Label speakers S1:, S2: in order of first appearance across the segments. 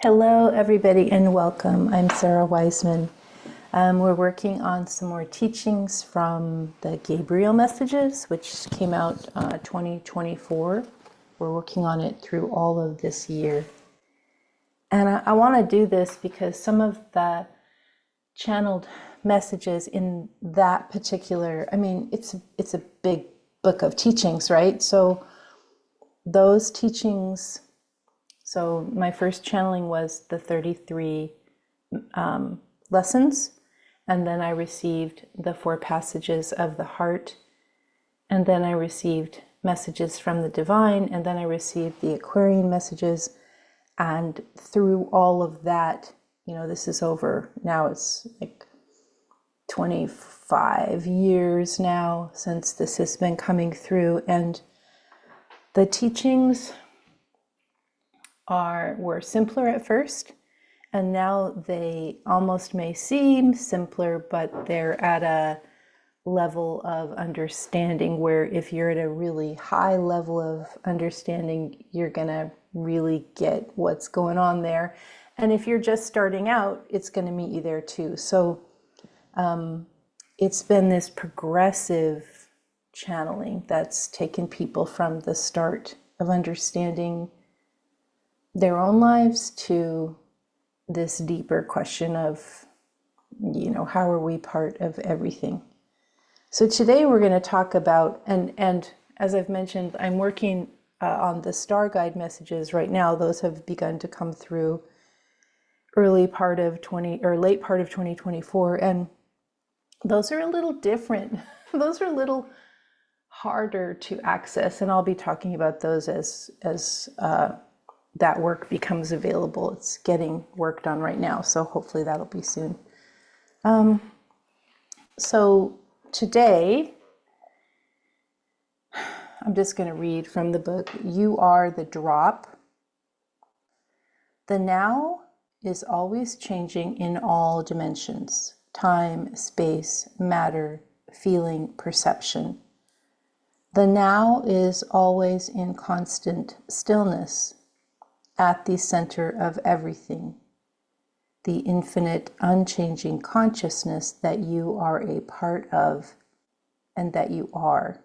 S1: Hello, everybody, and welcome. I'm Sara Wiseman. We're working on some more teachings from the Gabriel messages, which came out 2024. We're working on it through all of this year. And I want to do this because some of the channeled messages in that particular, it's a big book of teachings, right? So those teachings. So my first channeling was the 33 lessons, and then I received the 4 passages of the heart, and then I received messages from the divine, and then I received the Aquarian messages. And through all of that, this is over now. It's like 25 years now since this has been coming through, and the teachings were simpler at first, and now they almost may seem simpler, but they're at a level of understanding where if you're at a really high level of understanding, you're gonna really get what's going on there. And if you're just starting out, it's gonna meet you there too. So it's been this progressive channeling that's taken people from the start of understanding their own lives to this deeper question of, how are we part of everything? So today we're going to talk about, and as I've mentioned, I'm working on the star guide messages right now. Those have begun to come through late part of 2024, and those are a little different. Those are a little harder to access, and I'll be talking about those as that work becomes available. It's getting worked on right now, so hopefully that'll be soon. So today, I'm just going to read from the book, You Are the Drop. The now is always changing in all dimensions: time, space, matter, feeling, perception. The now is always in constant stillness, at the center of everything, the infinite, unchanging consciousness that you are a part of and that you are.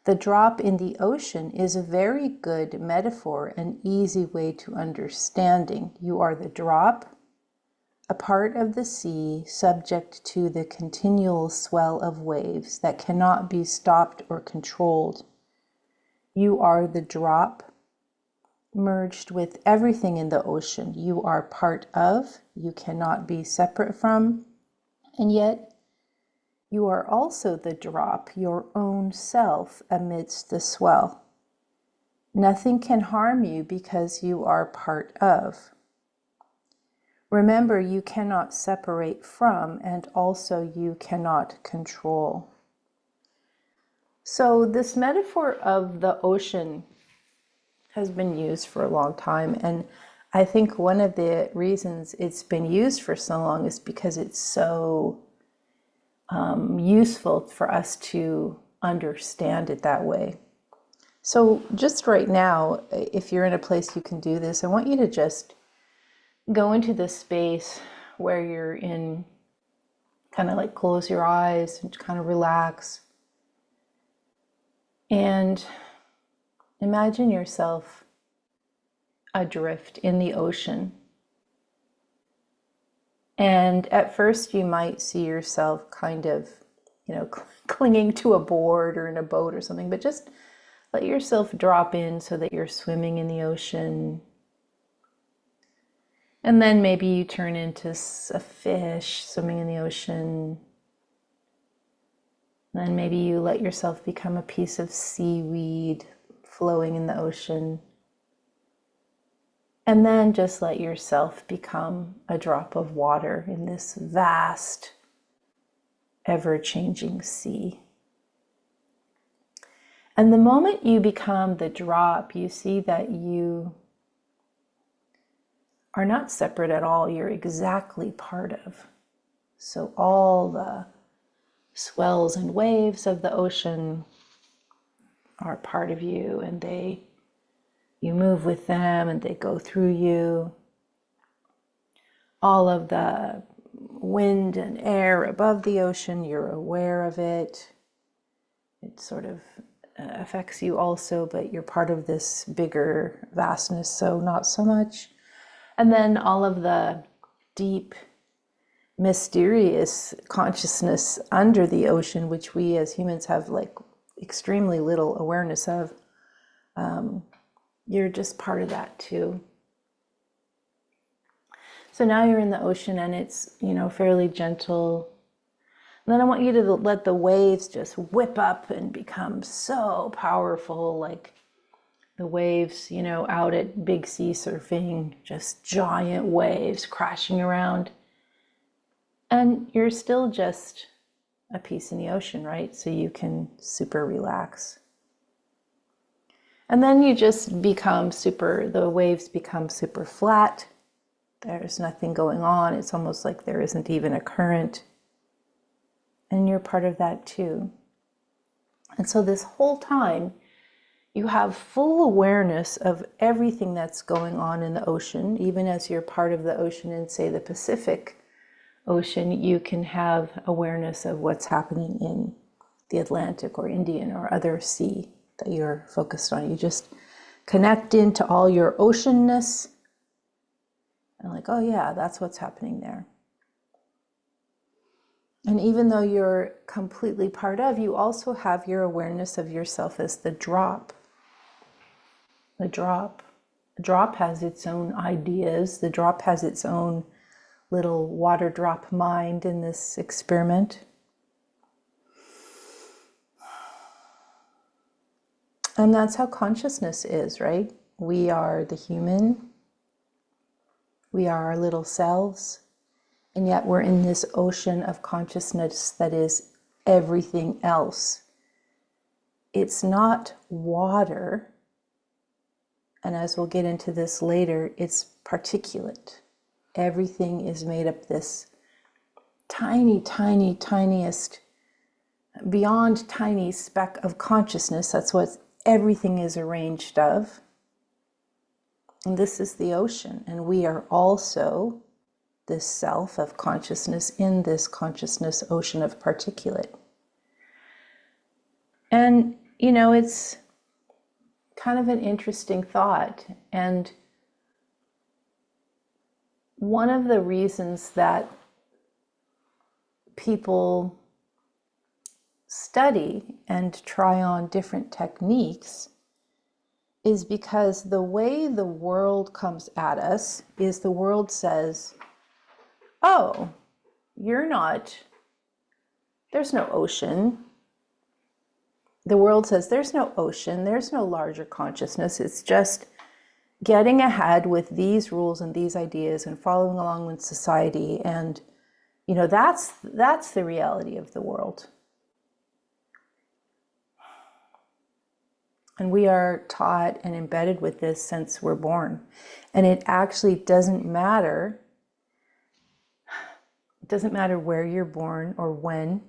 S1: The drop in the ocean is a very good metaphor, an easy way to understanding. You are the drop, a part of the sea subject to the continual swell of waves that cannot be stopped or controlled. You are the drop, merged with everything in the ocean. You are part of, you cannot be separate from, and yet you are also the drop, your own self amidst the swell. Nothing can harm you because you are part of. Remember, you cannot separate from, and also you cannot control. So this metaphor of the ocean has been used for a long time, and I think one of the reasons it's been used for so long is because it's so useful for us to understand it that way. So just right now, if you're in a place you can do this, I want you to just go into this space where you're in, kind of like close your eyes and kind of relax, and imagine yourself adrift in the ocean. And at first you might see yourself kind of, clinging to a board or in a boat or something, but just let yourself drop in so that you're swimming in the ocean. And then maybe you turn into a fish swimming in the ocean. Then maybe you let yourself become a piece of seaweed flowing in the ocean. And then just let yourself become a drop of water in this vast, ever-changing sea. And the moment you become the drop, you see that you are not separate at all. You're exactly part of. So all the swells and waves of the ocean are part of you, and they you move with them and they go through you. All of the wind and air above the ocean, you're aware of it. It sort of affects you also, but you're part of this bigger vastness, so not so much. And then all of the deep, mysterious consciousness under the ocean, which we as humans have like extremely little awareness of, you're just part of that too. So now you're in the ocean and it's, fairly gentle. And then I want you to let the waves just whip up and become so powerful, like the waves, out at big sea surfing, just giant waves crashing around. And you're still just a piece in the ocean, right? So you can super relax. And then you just become the waves become super flat. There's nothing going on. It's almost like there isn't even a current. And you're part of that too. And so this whole time, you have full awareness of everything that's going on in the ocean. Even as you're part of the ocean in, say, the Pacific Ocean, you can have awareness of what's happening in the Atlantic or Indian or other sea that you're focused on. You just connect into all your oceanness and like, oh yeah, that's what's happening there. And even though you're completely part of, you also have your awareness of yourself as the drop. The drop. The drop has its own ideas. The drop has its own little water drop mind in this experiment. And that's how consciousness is, right? We are the human. We are our little selves. And yet we're in this ocean of consciousness that is everything else. It's not water. And as we'll get into this later, it's particulate. Everything is made up this tiny, tiny, tiniest, beyond tiny speck of consciousness. That's what everything is arranged of. And this is the ocean. And we are also this self of consciousness in this consciousness ocean of particulate. And, it's kind of an interesting thought. And one of the reasons that people study and try on different techniques is because the way the world comes at us is the world says, oh, there's no ocean. The world says there's no ocean, there's no larger consciousness. It's just getting ahead with these rules and these ideas and following along with society. And, that's the reality of the world. And we are taught and embedded with this since we're born. And it actually doesn't matter. It doesn't matter where you're born or when.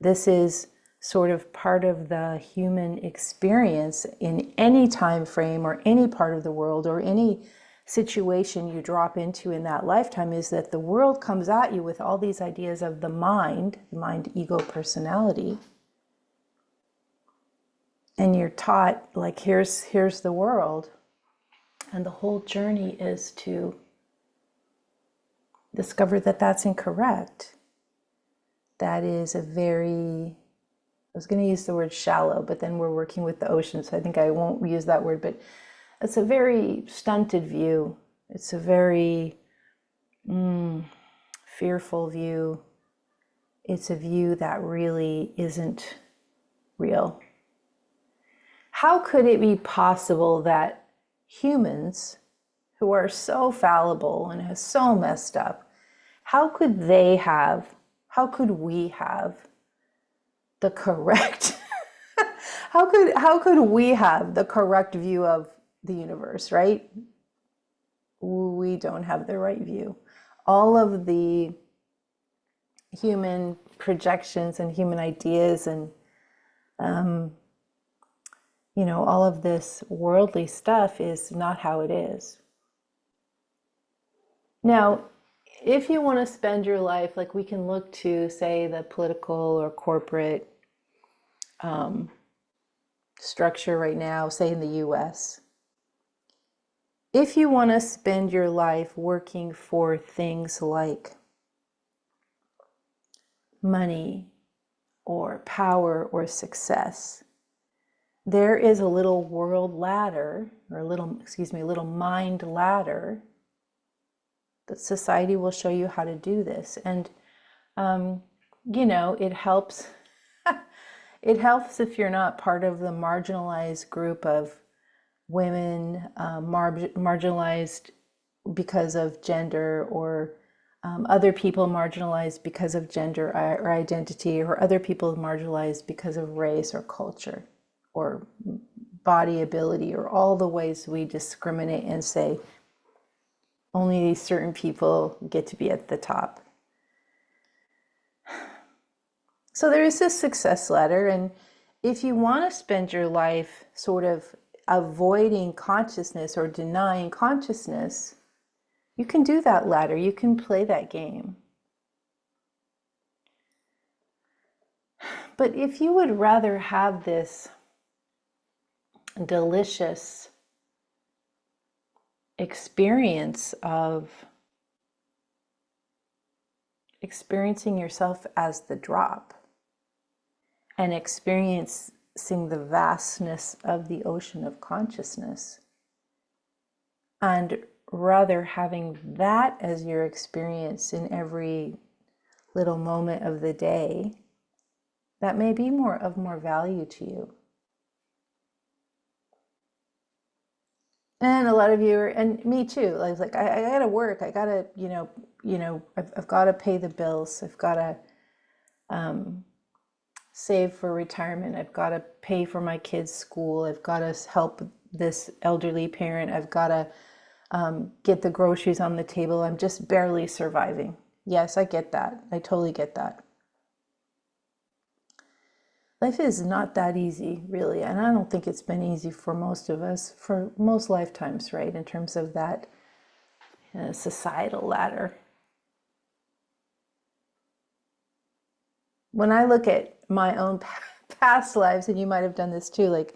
S1: This is sort of part of the human experience in any time frame or any part of the world or any situation you drop into in that lifetime, is that the world comes at you with all these ideas of the mind, ego, personality. And you're taught, like, here's the world. And the whole journey is to discover that that's incorrect. That is a very, I was going to use the word shallow, but then we're working with the ocean, so I think I won't use that word, but it's a very stunted view. It's a very fearful view. It's a view that really isn't real. How could it be possible that humans who are so fallible and are so messed up, how could we have the correct, how could we have the correct view of the universe, right? We don't have the right view. All of the human projections and human ideas and all of this worldly stuff is not how it is. Now, if you want to spend your life, like we can look to, say, the political or corporate structure right now, say in the US. If you want to spend your life working for things like money or power or success, there is a little world ladder, or a little mind ladder that society will show you how to do this. And, it helps. It helps if you're not part of the marginalized group of women, marginalized because of gender, or other people marginalized because of gender or identity, or other people marginalized because of race or culture or body ability, or all the ways we discriminate and say only these certain people get to be at the top. So there is this success ladder, and if you want to spend your life sort of avoiding consciousness or denying consciousness, you can do that ladder. You can play that game. But if you would rather have this delicious experience of experiencing yourself as the drop and experiencing the vastness of the ocean of consciousness, and rather having that as your experience in every little moment of the day, that may be of more value to you. And a lot of you are, and me too, like I gotta work, I gotta, I've got to pay the bills, I've got to save for retirement, I've got to pay for my kids' school, I've got to help this elderly parent, I've got to get the groceries on the table, I'm just barely surviving. Yes, I get that. I totally get that. Life is not that easy, really, and I don't think it's been easy for most of us, for most lifetimes, right, in terms of that societal ladder. When I look at my own past lives, and you might have done this too, like,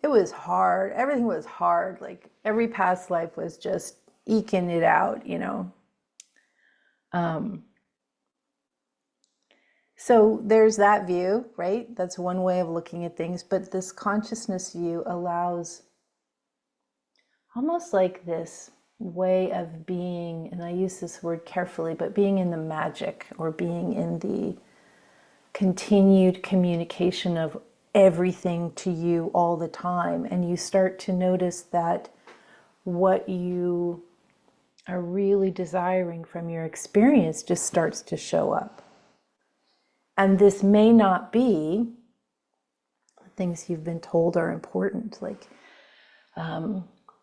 S1: it was hard. Everything was hard. Like, every past life was just eking it out, So there's that view, right? That's one way of looking at things. But this consciousness view allows almost like this way of being, and I use this word carefully, but being in the magic, or being in the continued communication of everything to you all the time. And you start to notice that what you are really desiring from your experience just starts to show up. And this may not be things you've been told are important. Like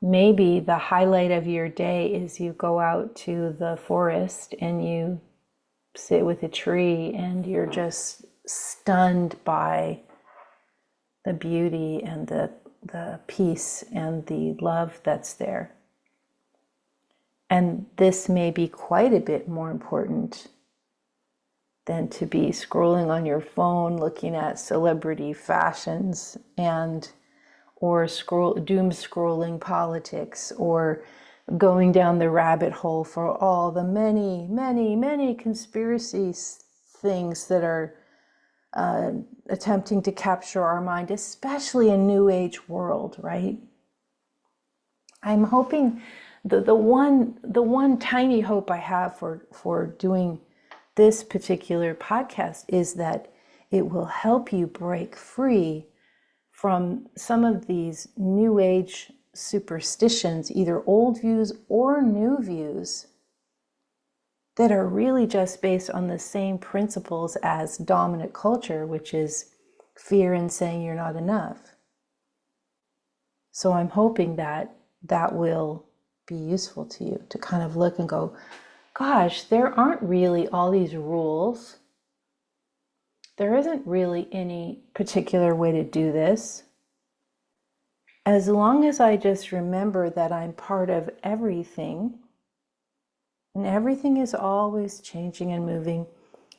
S1: maybe the highlight of your day is you go out to the forest and you sit with a tree and you're just stunned by the beauty and the peace and the love that's there. And this may be quite a bit more important than to be scrolling on your phone, looking at celebrity fashions, or doom scrolling politics, or going down the rabbit hole for all the many, many, many conspiracy things that are attempting to capture our mind, especially in New Age world, right? I'm hoping the one tiny hope I have for doing this particular podcast is that it will help you break free from some of these New Age superstitions, either old views or new views, that are really just based on the same principles as dominant culture, which is fear and saying you're not enough. So I'm hoping that that will be useful to you, to kind of look and go, gosh, there aren't really all these rules. There isn't really any particular way to do this. as long as I just remember that I'm part of everything, and everything is always changing and moving,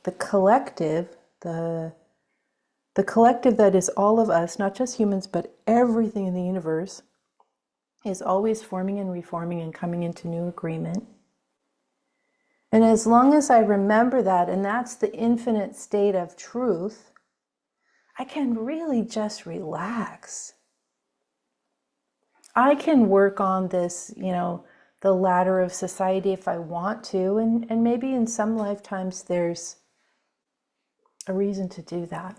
S1: the collective, the collective that is all of us, not just humans, but everything in the universe, is always forming and reforming and coming into new agreement. And as long as I remember that, and that's the infinite state of truth, I can really just relax. I can work on this, the ladder of society if I want to, and maybe in some lifetimes there's a reason to do that.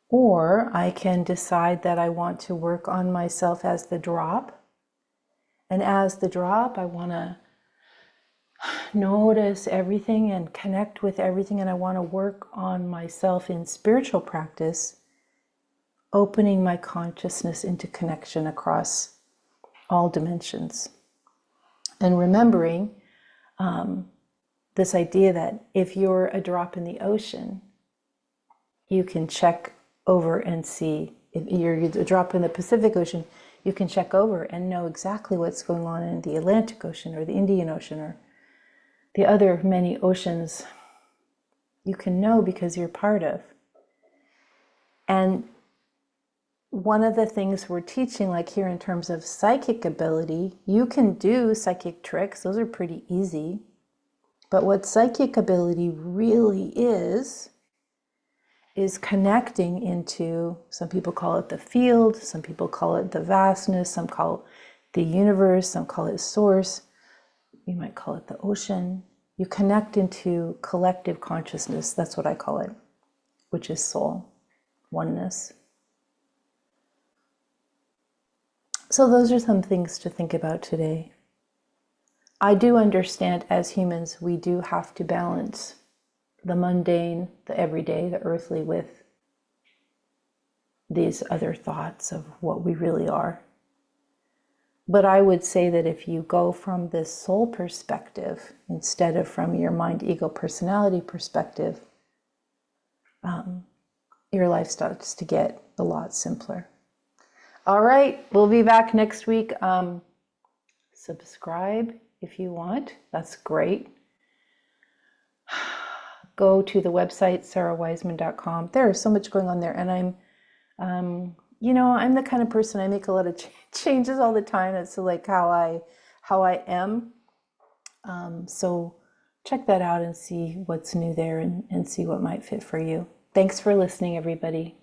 S1: Or I can decide that I want to work on myself as the drop. And as the drop, I want to notice everything and connect with everything. And I want to work on myself in spiritual practice, opening my consciousness into connection across all dimensions. And remembering this idea that if you're a drop in the ocean, you can check over and see. If you're a drop in the Pacific Ocean, you can check over and know exactly what's going on in the Atlantic Ocean or the Indian Ocean or the other many oceans. You can know because you're part of. And one of the things we're teaching, like here in terms of psychic ability, you can do psychic tricks. Those are pretty easy. But what psychic ability really is connecting into, some people call it the field, some people call it the vastness, some call it the universe, some call it source, you might call it the ocean. You connect into collective consciousness, that's what I call it, which is soul, oneness. So those are some things to think about today. I do understand as humans, we do have to balance the mundane, the everyday, the earthly with these other thoughts of what we really are. But I would say that if you go from this soul perspective, instead of from your mind, ego, personality perspective, your life starts to get a lot simpler. All right, we'll be back next week. Subscribe if you want, that's great. Go to the website, sarawiseman.com. There is so much going on there. And I'm the kind of person, I make a lot of changes all the time. It's like how I am. So check that out and see what's new there and see what might fit for you. Thanks for listening, everybody.